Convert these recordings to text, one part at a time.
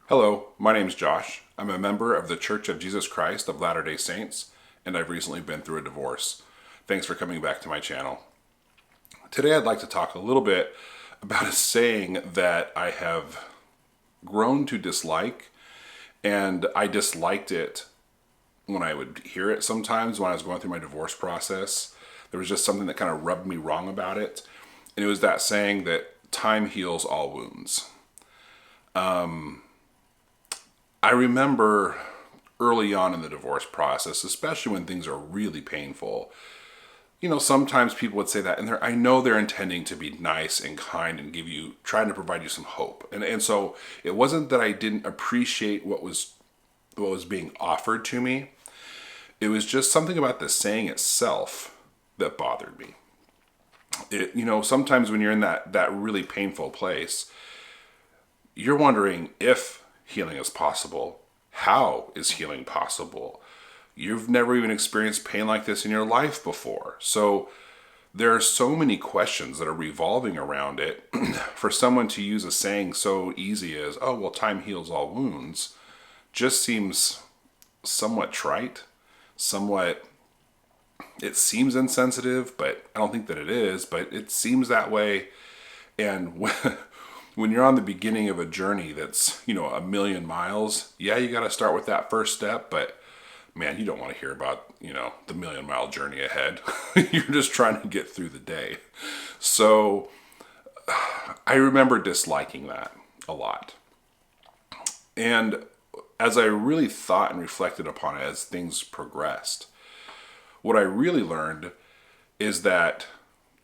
Hello, my name is Josh. I'm a member of the Church of Jesus Christ of Latter-day Saints, and I've recently been through a divorce. Thanks for coming back to my channel. Today I'd like to talk a little bit about a saying that I have grown to dislike, and I disliked it when I would hear it sometimes when I was going through my divorce process. There was just something that kind of rubbed me wrong about it, and it was that saying that time heals all wounds. I remember early on in the divorce process, especially when things are really painful, sometimes people would say that, and I know they're intending to be nice and kind and trying to provide you some hope. And so it wasn't that I didn't appreciate what was being offered to me. It was just something about the saying itself that bothered me. Sometimes when you're in that really painful place, you're wondering if healing is possible. How is healing possible? You've never even experienced pain like this in your life before. So there are so many questions that are revolving around it. For someone to use a saying so easy as, oh, well, time heals all wounds, just seems somewhat trite, it seems insensitive, but I don't think that it is, but it seems that way. And when you're on the beginning of a journey that's, a million miles, yeah, you got to start with that first step, but man, you don't want to hear about, the million-mile journey ahead. You're just trying to get through the day. So I remember disliking that a lot. And as I really thought and reflected upon it as things progressed, what I really learned is that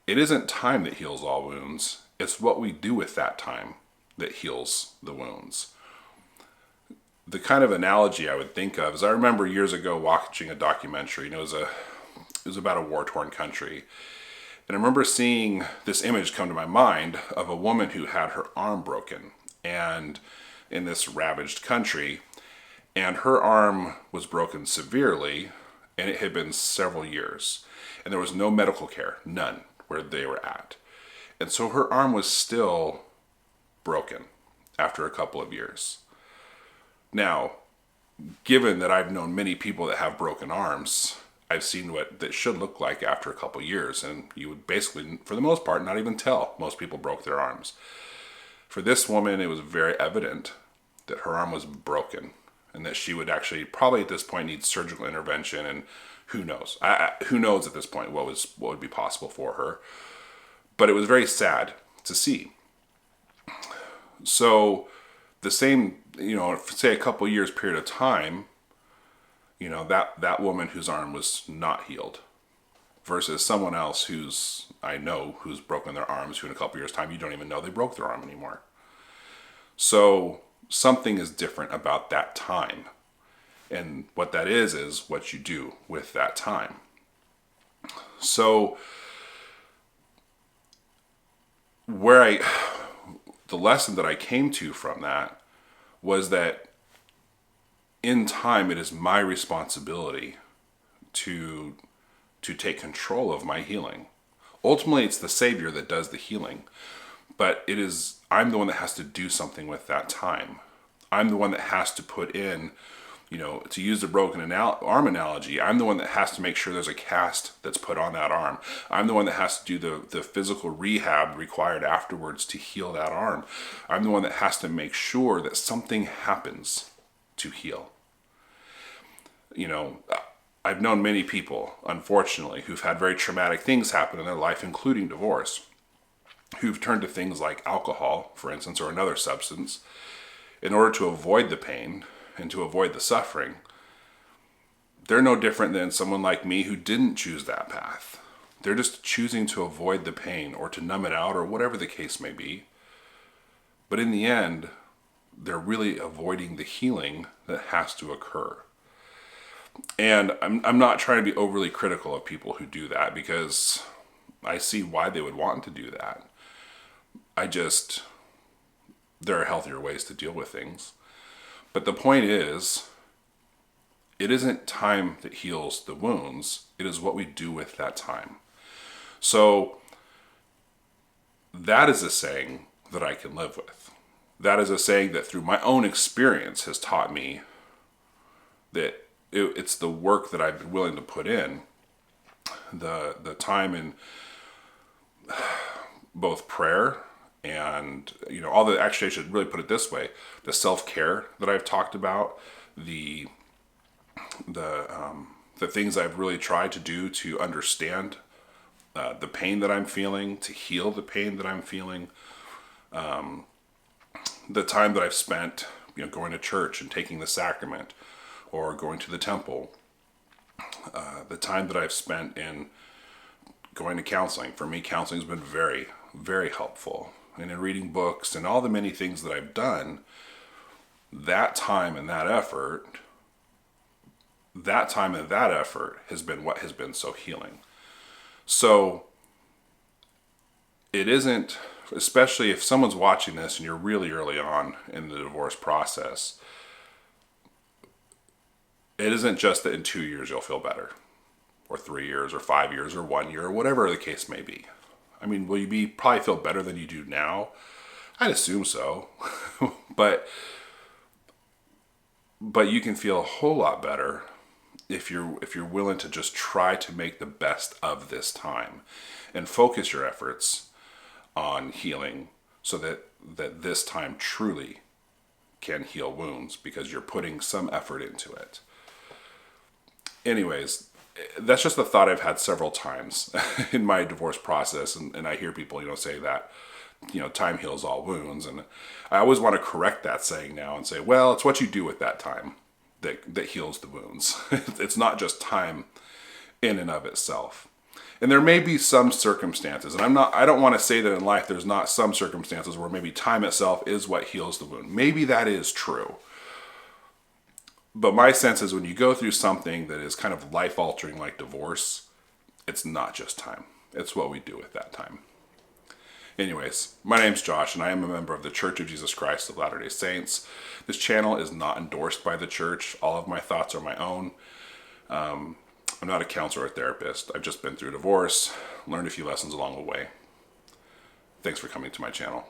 it isn't time that heals all wounds. It's what we do with that time that heals the wounds. The kind of analogy I would think of is I remember years ago watching a documentary, and it was about a war-torn country. And I remember seeing this image come to my mind of a woman who had her arm broken and in this ravaged country, and her arm was broken severely, and it had been several years. And there was no medical care, none, where they were at. And so her arm was still broken after a couple of years. Now, given that I've known many people that have broken arms, I've seen what that should look like after a couple of years. And you would basically, for the most part, not even tell most people broke their arms. For this woman, it was very evident that her arm was broken and that she would actually probably at this point need surgical intervention. And who knows? Who knows at this point what would be possible for her. But it was very sad to see. So the same, say a couple years period of time, that woman whose arm was not healed versus someone else I know who's broken their arms, who in a couple years time, you don't even know they broke their arm anymore. So something is different about that time. And what that is what you do with that time. So the lesson that I came to from that was that in time, it is my responsibility to take control of my healing. Ultimately, it's the Savior that does the healing, but I'm the one that has to do something with that time. I'm the one that has to put in, to use the broken arm analogy, I'm the one that has to make sure there's a cast that's put on that arm. I'm the one that has to do the physical rehab required afterwards to heal that arm. I'm the one that has to make sure that something happens to heal. I've known many people, unfortunately, who've had very traumatic things happen in their life, including divorce, who've turned to things like alcohol, for instance, or another substance, in order to avoid the pain and to avoid the suffering. They're no different than someone like me who didn't choose that path. They're just choosing to avoid the pain or to numb it out or whatever the case may be. But in the end, they're really avoiding the healing that has to occur. And I'm not trying to be overly critical of people who do that because I see why they would want to do that. There are healthier ways to deal with things. But the point is, it isn't time that heals the wounds. It is what we do with that time. So that is a saying that I can live with. that is a saying that through my own experience has taught me that it's the work that I've been willing to put in, the time in both prayer and, all the, actually I should really put it this way, the self-care that I've talked about, the things I've really tried to do to understand the pain that I'm feeling, to heal the pain that I'm feeling, the time that I've spent, going to church and taking the sacrament or going to the temple, the time that I've spent in going to counseling. For me, counseling has been very, very helpful. And in reading books and all the many things that I've done, that time and that effort has been what has been so healing. So it isn't, especially if someone's watching this and you're really early on in the divorce process, it isn't just that in 2 years you'll feel better, or 3 years, or 5 years, or 1 year, or whatever the case may be. I mean, will you probably feel better than you do now? I'd assume so. but you can feel a whole lot better if you're willing to just try to make the best of this time and focus your efforts on healing, so that this time truly can heal wounds, because you're putting some effort into it. Anyways, that's just a thought I've had several times in my divorce process, and I hear people, say that, time heals all wounds, and I always want to correct that saying now and say, well, it's what you do with that time that heals the wounds. It's not just time in and of itself. And there may be some circumstances, and I don't want to say that in life there's not some circumstances where maybe time itself is what heals the wound. Maybe that is true. But my sense is when you go through something that is kind of life-altering like divorce, it's not just time. It's what we do with that time. Anyways, my name's Josh, and I am a member of the Church of Jesus Christ of Latter-day Saints. This channel is not endorsed by the church. All of my thoughts are my own. I'm not a counselor or therapist. I've just been through a divorce, learned a few lessons along the way. Thanks for coming to my channel.